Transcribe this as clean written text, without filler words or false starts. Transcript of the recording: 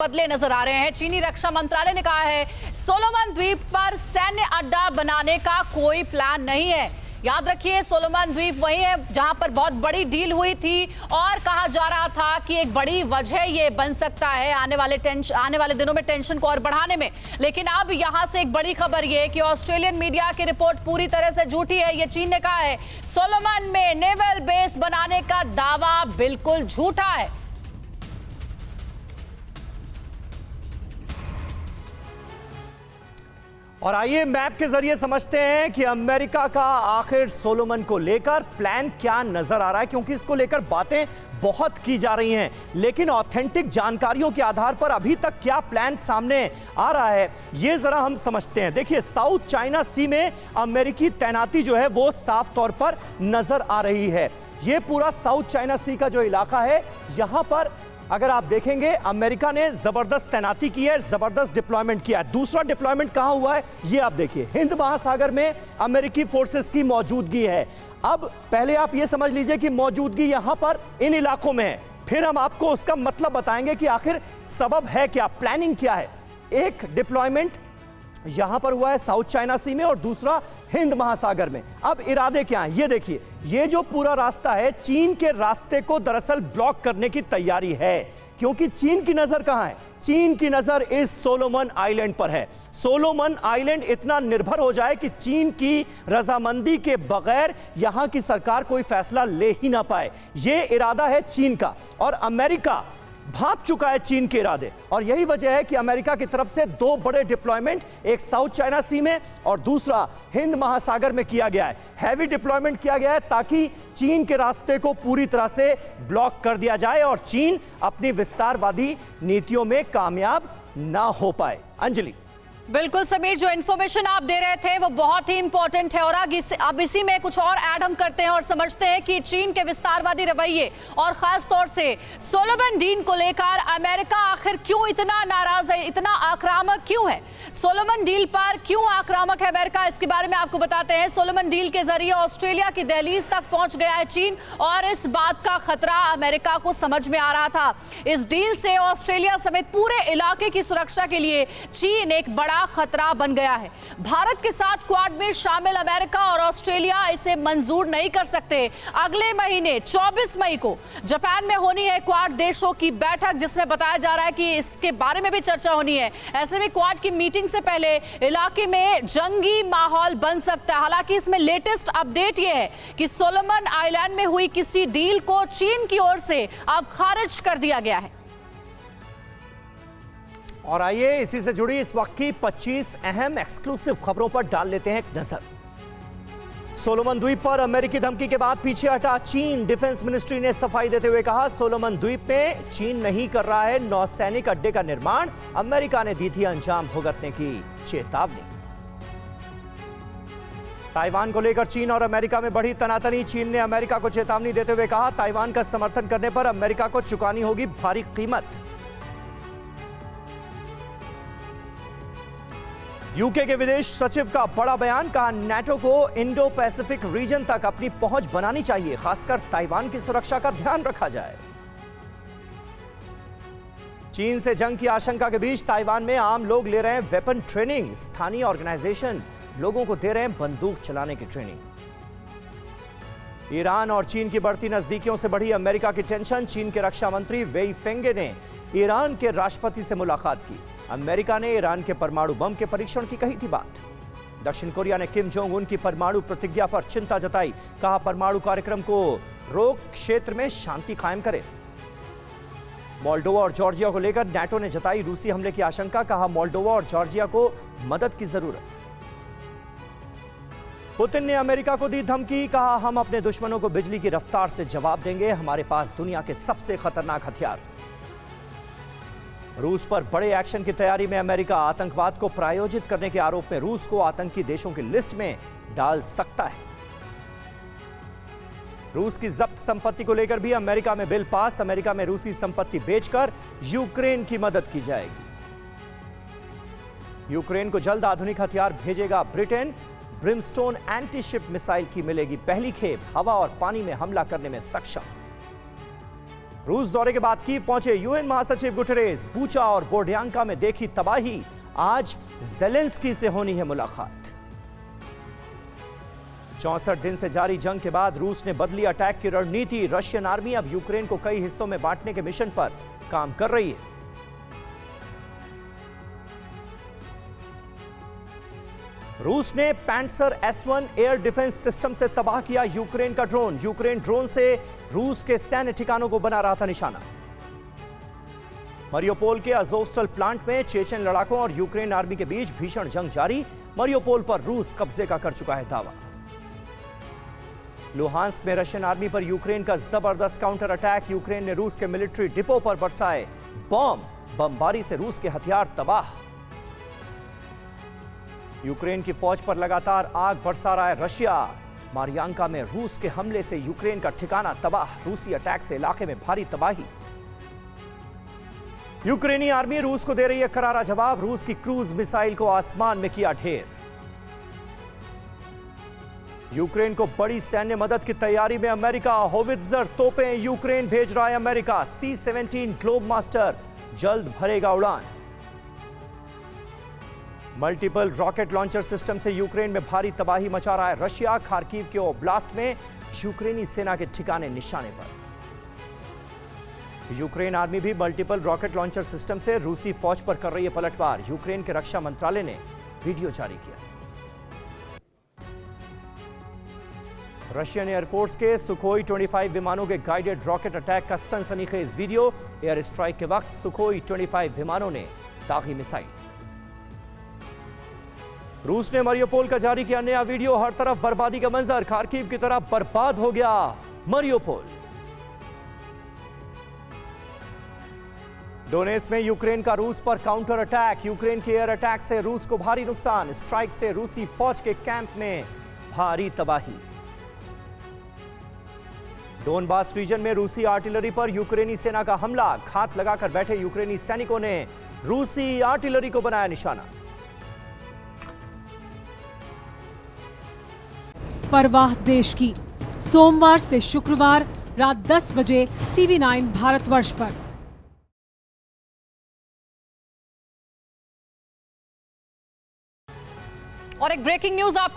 बदले नजर आ रहे हैं। चीनी रक्षा मंत्रालय ने कहा है सोलोमन द्वीप पर सैन्य अड्डा बनाने का कोई प्लान नहीं है। याद रखिए, सोलोमन द्वीप वही है जहां पर बहुत बड़ी डील हुई थी और कहा जा रहा था कि एक बड़ी वजह ये बन सकता है आने वाले दिनों में टेंशन को और बढ़ाने में। लेकिन अब यहां से एक बड़ी खबर ये कि ऑस्ट्रेलियन मीडिया की रिपोर्ट पूरी तरह से झूठी है। ये चीन ने कहा है सोलोमन में नेवल बेस बनाने का दावा बिल्कुल झूठा है। और आइए मैप के जरिए समझते हैं कि अमेरिका का आखिर सोलोमन को लेकर प्लान क्या नजर आ रहा है, क्योंकि इसको लेकर बातें बहुत की जा रही हैं, लेकिन ऑथेंटिक जानकारियों के आधार पर अभी तक क्या प्लान सामने आ रहा है ये जरा हम समझते हैं। देखिए, साउथ चाइना सी में अमेरिकी तैनाती जो है वो साफ तौर पर नजर आ रही है। ये पूरा साउथ चाइना सी का जो इलाका है, यहां पर अगर आप देखेंगे अमेरिका ने जबरदस्त तैनाती की है, जबरदस्त डिप्लॉयमेंट किया है। दूसरा डिप्लॉयमेंट कहां हुआ है ये आप देखिए, हिंद महासागर में अमेरिकी फोर्सेस की मौजूदगी है। अब पहले आप ये समझ लीजिए कि मौजूदगी यहां पर इन इलाकों में है, फिर हम आपको उसका मतलब बताएंगे कि आखिर सबब है क्या, प्लानिंग क्या है। एक डिप्लॉयमेंट यहां पर हुआ है साउथ चाइना सी में और दूसरा हिंद महासागर में। अब इरादे क्या हैं ये देखिए, ये जो पूरा रास्ता है चीन के रास्ते को दरअसल ब्लॉक करने की तैयारी है, क्योंकि चीन की नजर कहां है? चीन की नजर इस सोलोमन आइलैंड पर है। सोलोमन आइलैंड इतना निर्भर हो जाए कि चीन की रजामंदी के बगैर यहां की सरकार कोई फैसला ले ही ना पाए, ये इरादा है चीन का। और अमेरिका भाप चुका है चीन के इरादे, और यही वजह है कि अमेरिका की तरफ से दो बड़े डिप्लॉयमेंट, एक साउथ चाइना सी में और दूसरा हिंद महासागर में किया गया है। हैवी डिप्लॉयमेंट किया गया है ताकि चीन के रास्ते को पूरी तरह से ब्लॉक कर दिया जाए और चीन अपनी विस्तारवादी नीतियों में कामयाब ना हो पाए। अंजलि। बिल्कुल समीर, जो इन्फॉर्मेशन आप दे रहे थे वो बहुत ही इंपॉर्टेंट है और अब इसी में कुछ और ऐड हम करते हैं और समझते हैं कि चीन के विस्तारवादी रवैये और खास तौर से सोलोमन डील को लेकर अमेरिका आखिर क्यों इतना नाराज है, इतना आक्रामक क्यों है। सोलोमन डील पर क्यों आक्रामक है अमेरिका, इसके बारे में आपको बताते हैं। सोलोमन डील के जरिए ऑस्ट्रेलिया की दहलीज तक पहुंच गया है चीन और इस बात का खतरा अमेरिका को समझ में आ रहा था। इस डील से ऑस्ट्रेलिया समेत पूरे इलाके की सुरक्षा के लिए चीन एक बड़ा खतरा बन गया है। भारत के साथ क्वाड में शामिल अमेरिका और ऑस्ट्रेलिया इसे मंजूर नहीं कर सकते। अगले महीने 24 मई को जापान में होनी है क्वाड देशों की बैठक, जिसमें बताया जा रहा है कि इसके बारे में भी चर्चा होनी है। ऐसे में क्वाड की मीटिंग से पहले इलाके में जंगी माहौल बन सकता है। हालांकि इसमें लेटेस्ट अपडेट यह है कि सोलोमन आइलैंड में हुई किसी डील को चीन की ओर से अब खारिज कर दिया गया है। और आइए इसी से जुड़ी इस वक्त की 25 अहम एक्सक्लूसिव खबरों पर डाल लेते हैं एक नजर। सोलोमन द्वीप पर अमेरिकी धमकी के बाद पीछे हटा चीन। डिफेंस मिनिस्ट्री ने सफाई देते हुए कहा सोलोमन द्वीप में चीन नहीं कर रहा है नौसैनिक अड्डे का निर्माण, अमेरिका ने दी थी अंजाम भुगतने की चेतावनी। ताइवान को लेकर चीन और अमेरिका में बढ़ी तनातनी। चीन ने अमेरिका को चेतावनी देते हुए कहा ताइवान का समर्थन करने पर अमेरिका को चुकानी होगी भारी कीमत। यूके के विदेश सचिव का बड़ा बयान, कहा नाटो को इंडो पैसिफिक रीजन तक अपनी पहुंच बनानी चाहिए, खासकर ताइवान की सुरक्षा का ध्यान रखा जाए। चीन से जंग की आशंका के बीच ताइवान में आम लोग ले रहे हैं वेपन ट्रेनिंग। स्थानीय ऑर्गेनाइजेशन लोगों को दे रहे हैं बंदूक चलाने की ट्रेनिंग। ईरान और चीन की बढ़ती नजदीकियों से बढ़ी अमेरिका की टेंशन। चीन के रक्षा मंत्री वेई फेंगे ने ईरान के राष्ट्रपति से मुलाकात की। अमेरिका ने ईरान के परमाणु बम के परीक्षण की कही थी बात। दक्षिण कोरिया ने किम जोंग उन की परमाणु प्रतिज्ञा पर चिंता जताई, कहा परमाणु कार्यक्रम को रोक क्षेत्र में शांति कायम करे। मोल्डोवा और जॉर्जिया को लेकर नाटो ने जताई रूसी हमले की आशंका, कहा मोल्डोवा और जॉर्जिया को मदद की जरूरत। पुतिन ने अमेरिका को दी धमकी, कहा हम अपने दुश्मनों को बिजली की रफ्तार से जवाब देंगे, हमारे पास दुनिया के सबसे खतरनाक हथियार। रूस पर बड़े एक्शन की तैयारी में अमेरिका, आतंकवाद को प्रायोजित करने के आरोप में रूस को आतंकी देशों की लिस्ट में डाल सकता है। रूस की जब्त संपत्ति को लेकर भी अमेरिका में बिल पास, अमेरिका में रूसी संपत्ति बेचकर यूक्रेन की मदद की जाएगी। यूक्रेन को जल्द आधुनिक हथियार भेजेगा Britain. Brimstone anti ship missile की मिलेगी पहली खेप, हवा और पानी में हमला करने में सक्षम। रूस दौरे के बाद कीव पहुंचे यूएन महासचिव गुटेरेस। बूचा और बोर्डियांका में देखी तबाही, आज ज़ेलेंस्की से होनी है मुलाकात। 64 दिन से जारी जंग के बाद रूस ने बदली अटैक की रणनीति। रशियन आर्मी अब यूक्रेन को कई हिस्सों में बांटने के मिशन पर काम कर रही है। रूस ने पैंट्सर S-1 एयर डिफेंस सिस्टम से तबाह किया यूक्रेन का ड्रोन। यूक्रेन ड्रोन से रूस के सैन्य ठिकानों को बना रहा था निशाना। मरियोपोल के अज़ोवस्टल प्लांट में चेचन लड़ाकों और यूक्रेन आर्मी के बीच भीषण जंग जारी। मरियोपोल पर रूस कब्जे का कर चुका है दावा। लुहांस्क में रशियन आर्मी पर यूक्रेन का जबरदस्त काउंटर अटैक। यूक्रेन ने रूस के मिलिट्री डिपो पर बरसाए बम। बमबारी से रूस के हथियार तबाह। यूक्रेन की फौज पर लगातार आग बरसा रहा है रशिया। मारियांका में रूस के हमले से यूक्रेन का ठिकाना तबाह। रूसी अटैक से इलाके में भारी तबाही। यूक्रेनी आर्मी रूस को दे रही है करारा जवाब। रूस की क्रूज मिसाइल को आसमान में किया ढेर। यूक्रेन को बड़ी सैन्य मदद की तैयारी में अमेरिका। होवित्जर तोपें यूक्रेन भेज रहा है अमेरिका। C-17 ग्लोब मास्टर जल्द भरेगा उड़ान। मल्टीपल रॉकेट लॉन्चर सिस्टम से यूक्रेन में भारी तबाही मचा रहा है रशिया। खार्किव के ओब्लास्ट में यूक्रेनी सेना के ठिकाने निशाने पर। यूक्रेन आर्मी भी मल्टीपल रॉकेट लॉन्चर सिस्टम से रूसी फौज पर कर रही है पलटवार। यूक्रेन के रक्षा मंत्रालय ने वीडियो जारी किया। रशियन एयरफोर्स के सुखोई 25 विमानों के गाइडेड रॉकेट अटैक का सनसनीखेज वीडियो। एयर स्ट्राइक के वक्त सुखोई 25 विमानों ने दागी मिसाइल। रूस ने मरियोपोल का जारी किया नया वीडियो। हर तरफ बर्बादी का मंजर। खार्किव की तरफ बर्बाद हो गया मरियोपोल। डोनेट्स्क में यूक्रेन का रूस पर काउंटर अटैक। यूक्रेन के एयर अटैक से रूस को भारी नुकसान। स्ट्राइक से रूसी फौज के कैंप में भारी तबाही। डोनबास रीजन में रूसी आर्टिलरी पर यूक्रेनी सेना का हमला। घात लगाकर बैठे यूक्रेनी सैनिकों ने रूसी आर्टिलरी को बनाया निशाना। परवाह देश की, सोमवार से शुक्रवार रात 10 बजे TV9 भारतवर्ष पर। और एक ब्रेकिंग न्यूज आपको